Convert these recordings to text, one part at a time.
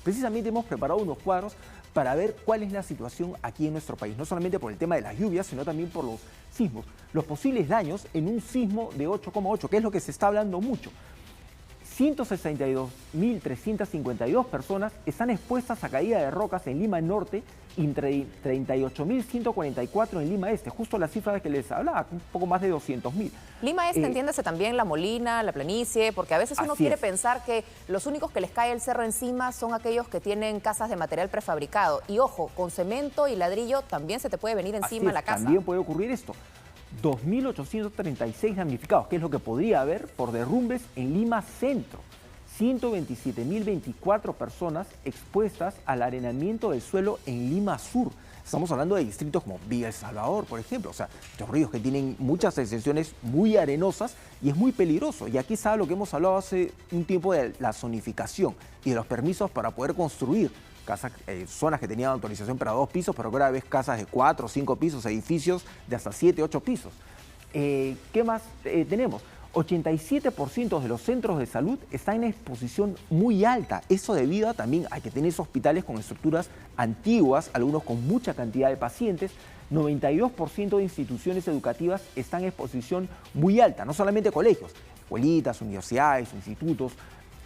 Precisamente hemos preparado unos cuadros para ver cuál es la situación aquí en nuestro país, no solamente por el tema de las lluvias, sino también por los sismos, los posibles daños en un sismo de 8,8, que es lo que se está hablando mucho. 162.352 personas están expuestas a caída de rocas en Lima Norte y 38.144 en Lima Este, justo la cifra que les hablaba, un poco más de 200.000. Lima Este, entiéndase también La Molina, La Planicie, porque a veces uno quiere pensar que los únicos que les cae el cerro encima son aquellos que tienen casas de material prefabricado. Y ojo, con cemento y ladrillo también se te puede venir encima la casa. También puede ocurrir esto. 2.836 damnificados, que es lo que podría haber por derrumbes en Lima Centro. 127.024 personas expuestas al arenamiento del suelo en Lima Sur. Estamos hablando de distritos como Villa El Salvador, por ejemplo. O sea, estos ríos que tienen muchas extensiones muy arenosas y es muy peligroso. Y aquí sabe lo que hemos hablado hace un tiempo de la zonificación y de los permisos para poder construir casas, zonas que tenían autorización para 2 pisos, pero ahora ves casas de 4 o 5 pisos, edificios de hasta 7, 8 pisos. ¿Qué más tenemos? 87% de los centros de salud están en exposición muy alta. Eso debido a también a que tenés hospitales con estructuras antiguas, algunos con mucha cantidad de pacientes. 92% de instituciones educativas están en exposición muy alta, no solamente colegios, escuelitas, universidades, institutos.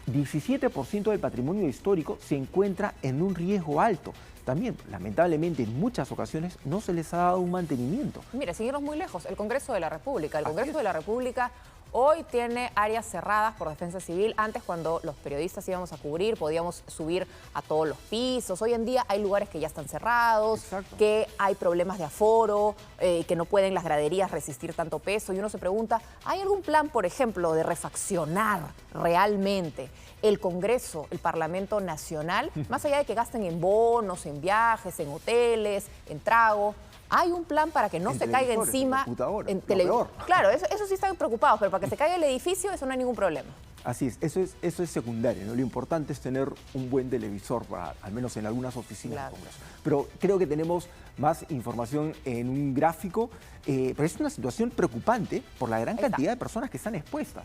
17% del patrimonio histórico se encuentra en un riesgo alto. También, lamentablemente, en muchas ocasiones no se les ha dado un mantenimiento. Mire, sin irnos muy lejos, el Congreso de la República. El Congreso de la República hoy tiene áreas cerradas por defensa civil. Antes, cuando los periodistas íbamos a cubrir, podíamos subir a todos los pisos. Hoy en día hay lugares que ya están cerrados, que hay problemas de aforo, que no pueden las graderías resistir tanto peso. Y uno se pregunta, ¿hay algún plan, por ejemplo, de refaccionar realmente el Congreso, el Parlamento Nacional, más allá de que gasten en bonos, en viajes, en hoteles, en trago? Hay un plan para que no se caiga encima en televisor. Claro, eso sí están preocupados, pero para que se caiga el edificio, eso no hay ningún problema. Así es, eso es secundario, ¿no? Lo importante es tener un buen televisor, al menos en algunas oficinas del Congreso. Pero creo que tenemos más información en un gráfico, pero es una situación preocupante por la gran cantidad de personas que están expuestas.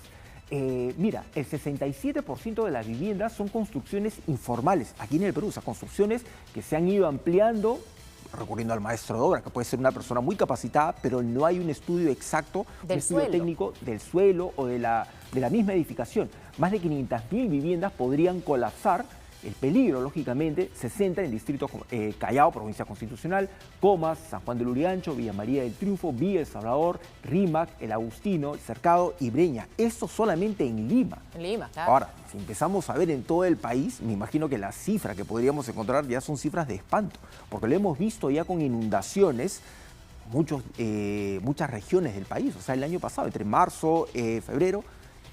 Mira, el 67% de las viviendas son construcciones informales aquí en el Perú, o sea, construcciones que se han ido ampliando recurriendo al maestro de obra, que puede ser una persona muy capacitada, pero no hay un estudio exacto, un estudio técnico del suelo o de la misma edificación. Más de 500.000 viviendas podrían colapsar. El peligro, lógicamente, se centra en distritos como Callao, Provincia Constitucional, Comas, San Juan del Lurigancho, Villa María del Triunfo, Villa El Salvador, Rímac, El Agustino, El Cercado y Breña. Esto solamente en Lima. En Lima, claro. Ahora, si empezamos a ver en todo el país, me imagino que la cifra que podríamos encontrar ya son cifras de espanto, porque lo hemos visto ya con inundaciones muchas regiones del país. O sea, el año pasado, entre marzo y febrero,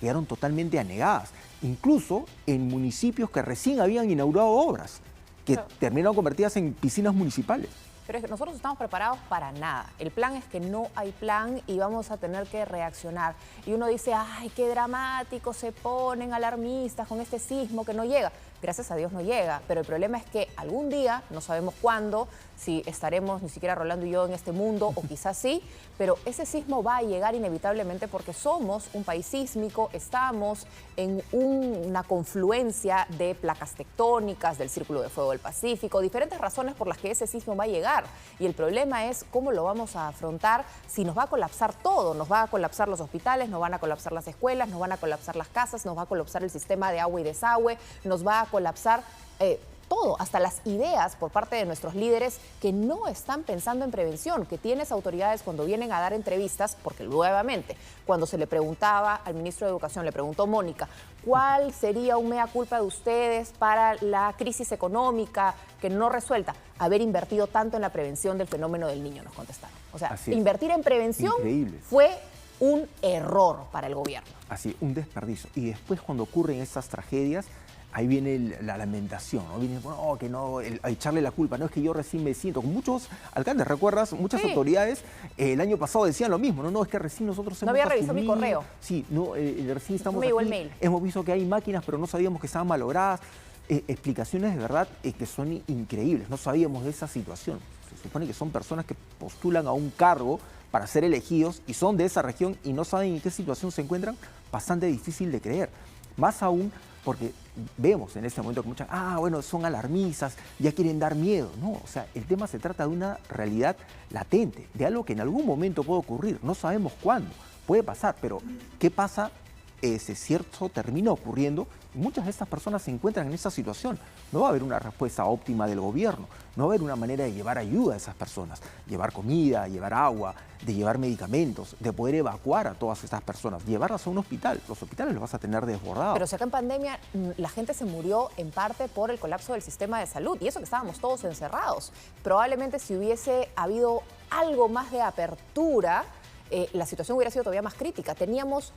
quedaron totalmente anegadas. Incluso en municipios que recién habían inaugurado obras, que terminaron convertidas en piscinas municipales. Pero es que nosotros estamos preparados para nada. El plan es que no hay plan y vamos a tener que reaccionar. Y uno dice, ay, qué dramático, se ponen alarmistas con este sismo que no llega. Gracias a Dios no llega, pero el problema es que algún día, no sabemos cuándo, si estaremos ni siquiera Rolando y yo en este mundo, o quizás sí, pero ese sismo va a llegar inevitablemente porque somos un país sísmico, estamos en una confluencia de placas tectónicas, del Círculo de Fuego del Pacífico, diferentes razones por las que ese sismo va a llegar. Y el problema es cómo lo vamos a afrontar, si nos va a colapsar todo, nos va a colapsar los hospitales, nos van a colapsar las escuelas, nos van a colapsar las casas, nos va a colapsar el sistema de agua y desagüe, nos va a colapsar todo, hasta las ideas por parte de nuestros líderes que no están pensando en prevención, que tienes autoridades cuando vienen a dar entrevistas, porque nuevamente, cuando se le preguntaba al ministro de Educación, le preguntó Mónica, ¿cuál sería un mea culpa de ustedes para la crisis económica que no resuelta? Haber invertido tanto en la prevención del fenómeno del niño, nos contestaron. O sea, invertir en prevención fue un error para el gobierno. Así, un desperdicio. Y después cuando ocurren estas tragedias, ahí viene la lamentación, ¿no? Viene, bueno, que no, a echarle la culpa, no es que yo recién me siento. Con muchos alcaldes, ¿recuerdas? Muchas autoridades el año pasado decían lo mismo, no, es que recién nosotros hemos había revisado mi correo. Sí, no, recién estamos me llegó aquí, el mail. Hemos visto que hay máquinas, pero no sabíamos que estaban malogradas. Explicaciones de verdad que son increíbles, no sabíamos de esa situación. Se supone que son personas que postulan a un cargo para ser elegidos y son de esa región y no saben en qué situación se encuentran, bastante difícil de creer. Más aún porque vemos en este momento que muchas, bueno, son alarmistas, ya quieren dar miedo. No, o sea, el tema se trata de una realidad latente, de algo que en algún momento puede ocurrir, no sabemos cuándo, puede pasar, pero ¿qué pasa si cierto termina ocurriendo? Muchas de estas personas se encuentran en esa situación. No va a haber una respuesta óptima del gobierno, no va a haber una manera de llevar ayuda a esas personas, llevar comida, llevar agua, de llevar medicamentos, de poder evacuar a todas estas personas, llevarlas a un hospital. Los hospitales los vas a tener desbordados. Pero si acá en pandemia la gente se murió en parte por el colapso del sistema de salud, y eso que estábamos todos encerrados. Probablemente si hubiese habido algo más de apertura, la situación hubiera sido todavía más crítica. Teníamos,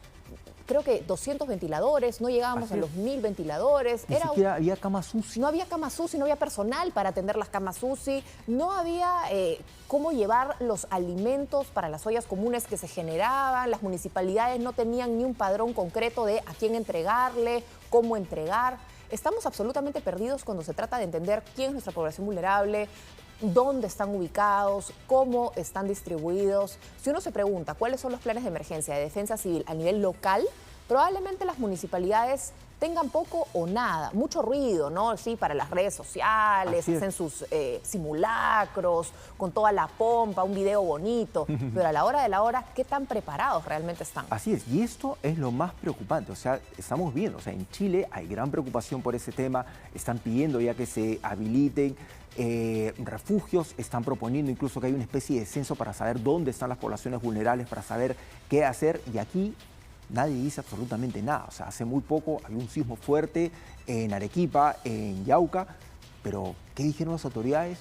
creo que 200 ventiladores, no llegábamos a los 1000 ventiladores. Ni siquiera había camas UCI. No había camas UCI, no había personal para atender las camas UCI, no había cómo llevar los alimentos para las ollas comunes que se generaban, las municipalidades no tenían ni un padrón concreto de a quién entregarle, cómo entregar. Estamos absolutamente perdidos cuando se trata de entender quién es nuestra población vulnerable, dónde están ubicados, cómo están distribuidos. Si uno se pregunta cuáles son los planes de emergencia de defensa civil a nivel local, probablemente las municipalidades tengan poco o nada, mucho ruido, ¿no? Sí, para las redes sociales, hacen sus simulacros, con toda la pompa, un video bonito, pero a la hora de la hora, ¿qué tan preparados realmente están? Así es, y esto es lo más preocupante, o sea, estamos viendo, o sea, en Chile hay gran preocupación por ese tema, están pidiendo ya que se habiliten refugios, están proponiendo incluso que hay una especie de censo para saber dónde están las poblaciones vulnerables, para saber qué hacer, y aquí nadie dice absolutamente nada. O sea, hace muy poco había un sismo fuerte en Arequipa, en Yauca, pero ¿qué dijeron las autoridades?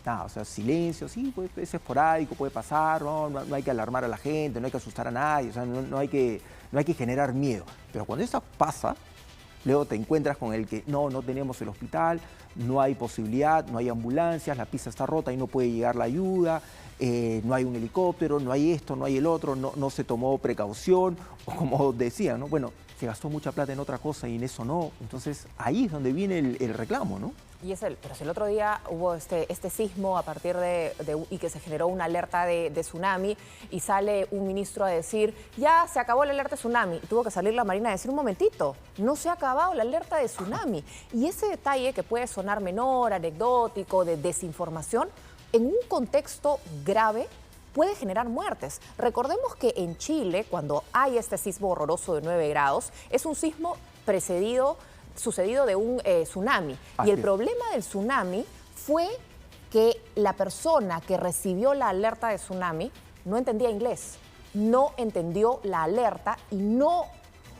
Nada, o sea, silencio, sí, pues, es esporádico, puede pasar, no hay que alarmar a la gente, no hay que asustar a nadie, o sea, no hay que generar miedo. Pero cuando eso pasa, luego te encuentras con el que no tenemos el hospital, no hay posibilidad, no hay ambulancias, la pista está rota y no puede llegar la ayuda, no hay un helicóptero, no hay esto, no hay el otro, no se tomó precaución, o como decían, ¿no? Bueno, se gastó mucha plata en otra cosa y en eso no. Entonces ahí es donde viene el reclamo, ¿no? Pero si el otro día hubo este sismo a partir y que se generó una alerta de tsunami y sale un ministro a decir, ya se acabó la alerta de tsunami. Y tuvo que salir la Marina a decir, un momentito, no se ha acabado la alerta de tsunami. Y ese detalle que puede sonar menor, anecdótico, de desinformación, en un contexto grave puede generar muertes. Recordemos que en Chile, cuando hay este sismo horroroso de 9 grados, es un sismo sucedido de un tsunami. Y el problema del tsunami fue que la persona que recibió la alerta de tsunami no entendía inglés, no entendió la alerta y no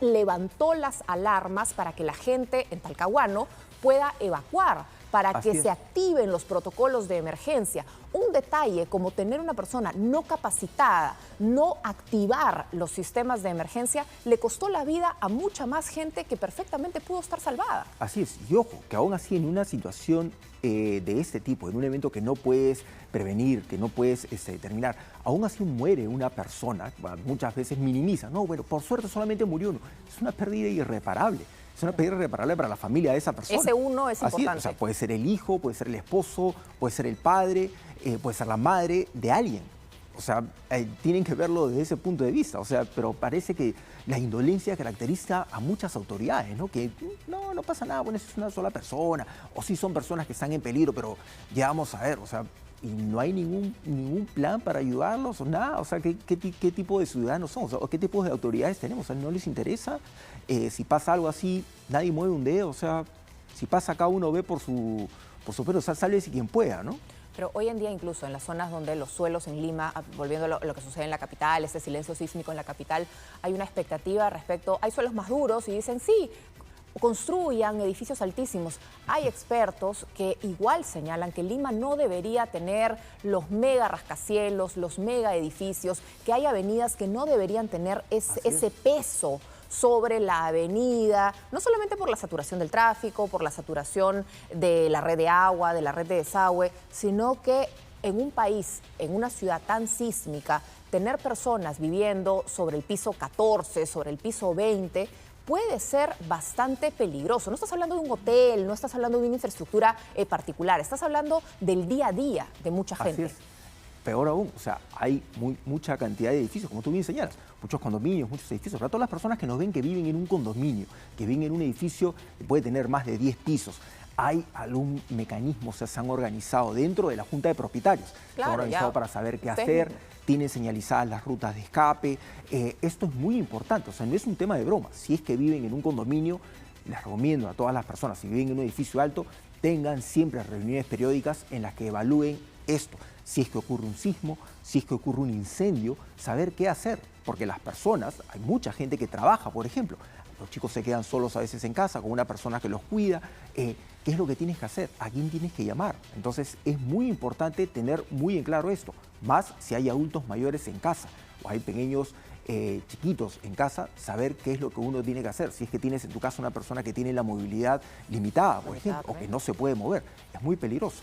levantó las alarmas para que la gente en Talcahuano pueda evacuar, para que se activen los protocolos de emergencia. Un detalle como tener una persona no capacitada, no activar los sistemas de emergencia, le costó la vida a mucha más gente que perfectamente pudo estar salvada. Así es, y ojo, que aún así en una situación de este tipo, en un evento que no puedes prevenir, que no puedes determinar, aún así muere una persona, muchas veces minimizan, no, bueno, por suerte solamente murió uno, es una pérdida irreparable. Es una pérdida irreparable para la familia de esa persona. Ese uno es importante. O sea, puede ser el hijo, puede ser el esposo, puede ser el padre, puede ser la madre de alguien. O sea, tienen que verlo desde ese punto de vista. O sea, pero parece que la indolencia caracteriza a muchas autoridades, ¿no? Que no pasa nada, bueno, es una sola persona. O sí son personas que están en peligro, pero ya vamos a ver, o sea, y no hay ningún plan para ayudarlos o nada. O sea, ¿qué tipo de ciudadanos son? O sea, ¿qué tipo de autoridades tenemos? O sea, ¿no les interesa? Si pasa algo así, nadie mueve un dedo. O sea, si pasa acá uno ve por su pelo, o sea, sálvese quien pueda, ¿no? Pero hoy en día incluso en las zonas donde los suelos en Lima, volviendo a lo que sucede en la capital, este silencio sísmico en la capital, hay una expectativa respecto, hay suelos más duros y dicen sí, construyan edificios altísimos. Hay expertos que igual señalan que Lima no debería tener los mega rascacielos, los mega edificios, que hay avenidas que no deberían tener ese peso sobre la avenida, no solamente por la saturación del tráfico, por la saturación de la red de agua, de la red de desagüe, sino que en un país, en una ciudad tan sísmica, tener personas viviendo sobre el piso 14, sobre el piso 20, puede ser bastante peligroso. No estás hablando de un hotel, no estás hablando de una infraestructura particular, estás hablando del día a día de mucha gente. Así es. peor aún, o sea, hay mucha cantidad de edificios, como tú bien señalas, muchos condominios, muchos edificios. Para todas las personas que nos ven que viven en un condominio, que viven en un edificio que puede tener más de 10 pisos, ¿hay algún mecanismo, o sea, se han organizado dentro de la Junta de Propietarios? Se han organizado para saber qué hacer, tienen señalizadas las rutas de escape. Esto es muy importante, o sea, no es un tema de broma. Si es que viven en un condominio, les recomiendo a todas las personas, si viven en un edificio alto, tengan siempre reuniones periódicas en las que evalúen esto. Si es que ocurre un sismo, si es que ocurre un incendio, saber qué hacer. Porque las personas, hay mucha gente que trabaja, por ejemplo, los chicos se quedan solos a veces en casa con una persona que los cuida. ¿Qué es lo que tienes que hacer? ¿A quién tienes que llamar? Entonces es muy importante tener muy en claro esto, más si hay adultos mayores en casa o hay pequeños chiquitos en casa, saber qué es lo que uno tiene que hacer. Si es que tienes en tu casa una persona que tiene la movilidad limitada, por ejemplo, o que no se puede mover, es muy peligroso.